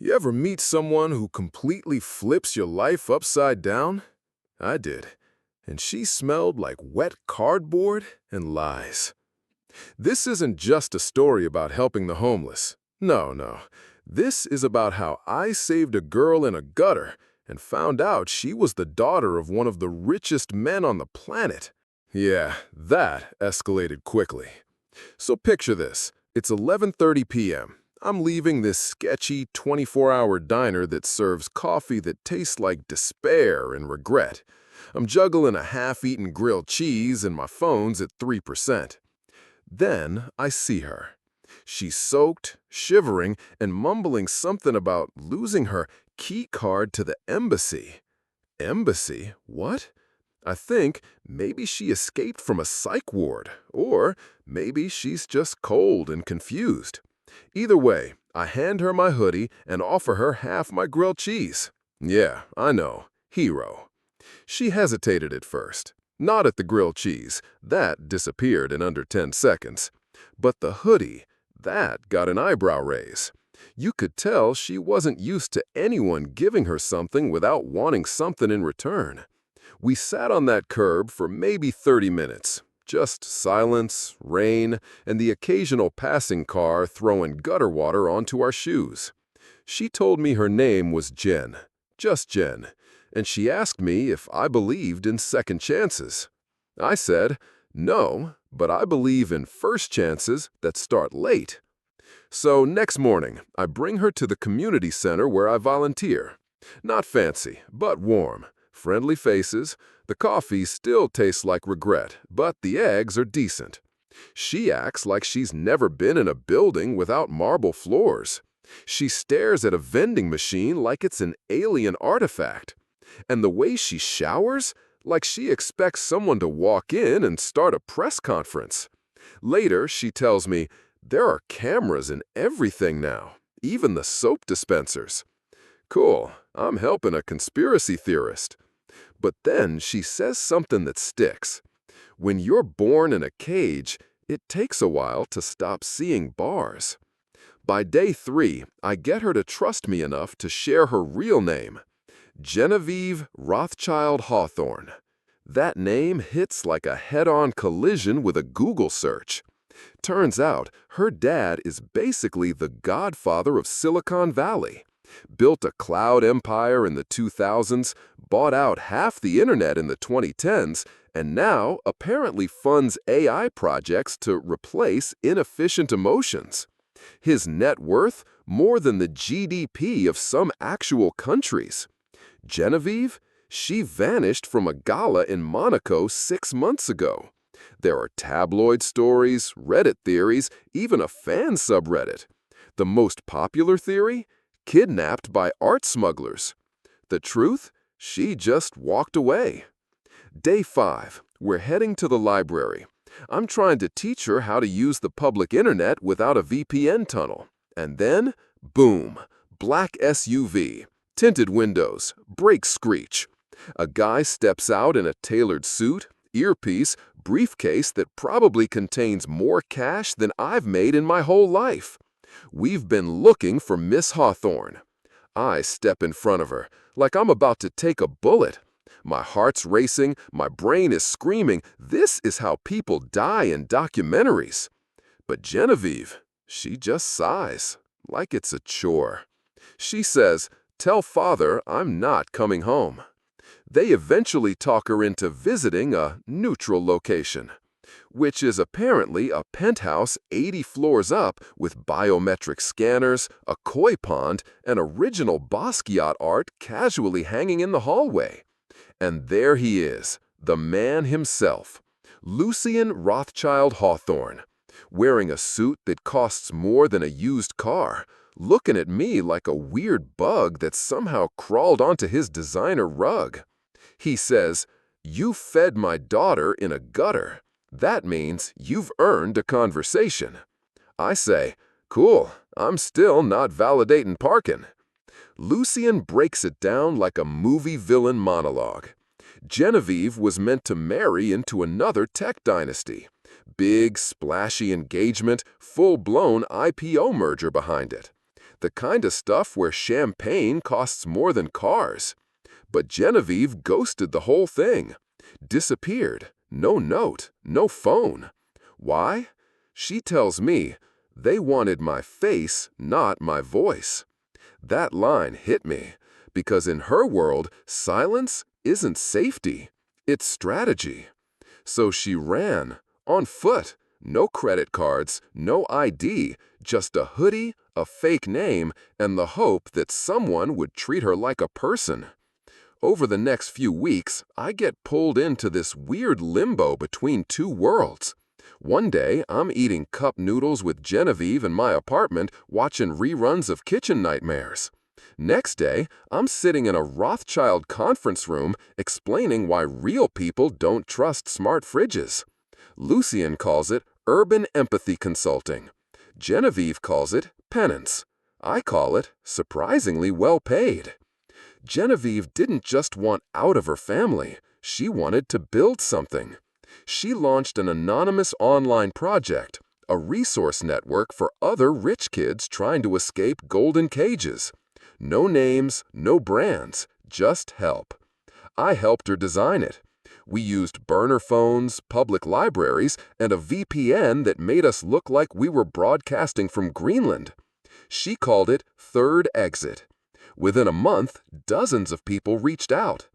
You ever meet someone who completely flips your life upside down? I did, and she smelled like wet cardboard and lies. This isn't just a story about helping the homeless. No. This is about how I saved a girl in a gutter and found out she was the daughter of one of the richest men on the planet. Yeah, that escalated quickly. So picture this. It's 11:30 p.m. I'm leaving this sketchy 24-hour diner that serves coffee that tastes like despair and regret. I'm juggling a half-eaten grilled cheese and my phone's at 3%. Then I see her. She's soaked, shivering, and mumbling something about losing her key card to the embassy. Embassy? What? I think maybe she escaped from a psych ward, or maybe she's just cold and confused. Either way, I hand her my hoodie and offer her half my grilled cheese. Yeah, I know, hero. She hesitated at first. Not at the grilled cheese, that disappeared in under 10 seconds. But the hoodie, that got an eyebrow raise. You could tell she wasn't used to anyone giving her something without wanting something in return. We sat on that curb for maybe 30 minutes. Just silence, rain, and the occasional passing car throwing gutter water onto our shoes. She told me her name was Jen, just Jen, and she asked me if I believed in second chances. I said, no, but I believe in first chances that start late. So next morning, I bring her to the community center where I volunteer. Not fancy, but warm. Friendly faces. The coffee still tastes like regret, but the eggs are decent. She acts like she's never been in a building without marble floors. She stares at a vending machine like it's an alien artifact. And the way she showers, like she expects someone to walk in and start a press conference. Later, she tells me, there are cameras in everything now, even the soap dispensers. Cool, I'm helping a conspiracy theorist. But then she says something that sticks. When you're born in a cage, it takes a while to stop seeing bars. By day 3, I get her to trust me enough to share her real name. Genevieve Rothschild Hawthorne. That name hits like a head-on collision with a Google search. Turns out, her dad is basically the godfather of Silicon Valley. Built a cloud empire in the 2000s, bought out half the internet in the 2010s, and now apparently funds AI projects to replace inefficient emotions. His net worth more than the GDP of some actual countries. Genevieve? She vanished from a gala in Monaco 6 months ago. There are tabloid stories, Reddit theories, even a fan subreddit. The most popular theory? Kidnapped by art smugglers. The truth? She just walked away. Day 5. We're heading to the library. I'm trying to teach her how to use the public internet without a VPN tunnel. And then, boom, black SUV, tinted windows, brakes screech. A guy steps out in a tailored suit, earpiece, briefcase that probably contains more cash than I've made in my whole life. We've been looking for Miss Hawthorne. I step in front of her, like I'm about to take a bullet. My heart's racing, my brain is screaming, this is how people die in documentaries. But Genevieve, she just sighs, like it's a chore. She says, tell father I'm not coming home. They eventually talk her into visiting a neutral location, which is apparently a penthouse 80 floors up with biometric scanners, a koi pond, and original Basquiat art casually hanging in the hallway. And there he is, the man himself, Lucien Rothschild Hawthorne, wearing a suit that costs more than a used car, looking at me like a weird bug that somehow crawled onto his designer rug. He says, "You fed my daughter in a gutter. That means you've earned a conversation." I say, cool, I'm still not validating parking. Lucien breaks it down like a movie villain monologue. Genevieve was meant to marry into another tech dynasty. Big, splashy engagement, full-blown IPO merger behind it. The kind of stuff where champagne costs more than cars. But Genevieve ghosted the whole thing. Disappeared. No note, no phone. Why? She tells me, they wanted my face, not my voice. That line hit me, because in her world, silence isn't safety, it's strategy. So she ran, on foot, no credit cards, no ID, just a hoodie, a fake name, and the hope that someone would treat her like a person. Over the next few weeks, I get pulled into this weird limbo between two worlds. One day, I'm eating cup noodles with Genevieve in my apartment, watching reruns of Kitchen Nightmares. Next day, I'm sitting in a Rothschild conference room explaining why real people don't trust smart fridges. Lucian calls it urban empathy consulting. Genevieve calls it penance. I call it surprisingly well paid. Genevieve didn't just want out of her family, she wanted to build something. She launched an anonymous online project, a resource network for other rich kids trying to escape golden cages. No names, no brands, just help. I helped her design it. We used burner phones, public libraries, and a VPN that made us look like we were broadcasting from Greenland. She called it Third Exit. Within a month, dozens of people reached out.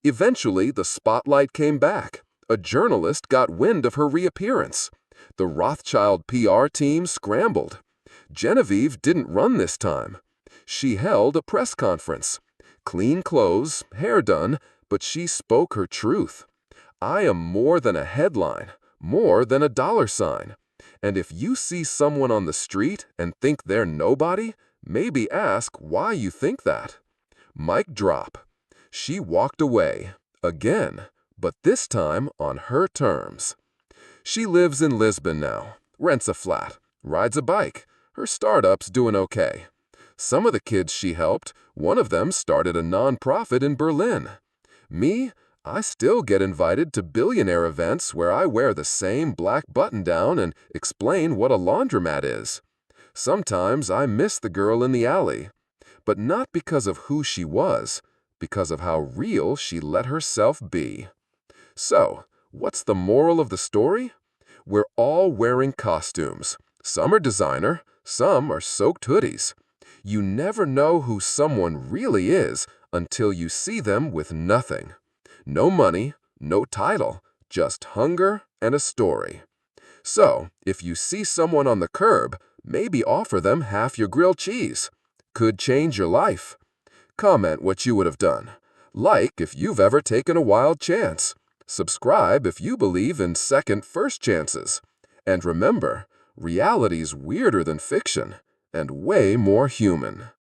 Eventually, the spotlight came back. A journalist got wind of her reappearance. The Rothschild PR team scrambled. Genevieve didn't run this time. She held a press conference. Clean clothes, hair done, but she spoke her truth. I am more than a headline, more than a dollar sign. And if you see someone on the street and think they're nobody, maybe ask why you think that. Mic drop. She walked away, again, but this time on her terms. She lives in Lisbon now, rents a flat, rides a bike. Her startup's doing okay. Some of the kids she helped, one of them started a nonprofit in Berlin. Me, I still get invited to Billionaire events where I wear the same black button-down and explain what a laundromat is. Sometimes I miss the girl in the alley, but not because of who she was, because of how real she let herself be. So, what's the moral of the story? We're all wearing costumes. Some are designer, some are soaked hoodies. You never know who someone really is until you see them with nothing. No money, no title, just hunger and a story. So, if you see someone on the curb, maybe offer them half your grilled cheese. Could change your life. Comment what you would have done. Like if you've ever taken a wild chance. Subscribe if you believe in second, first chances. And remember, reality's weirder than fiction and way more human.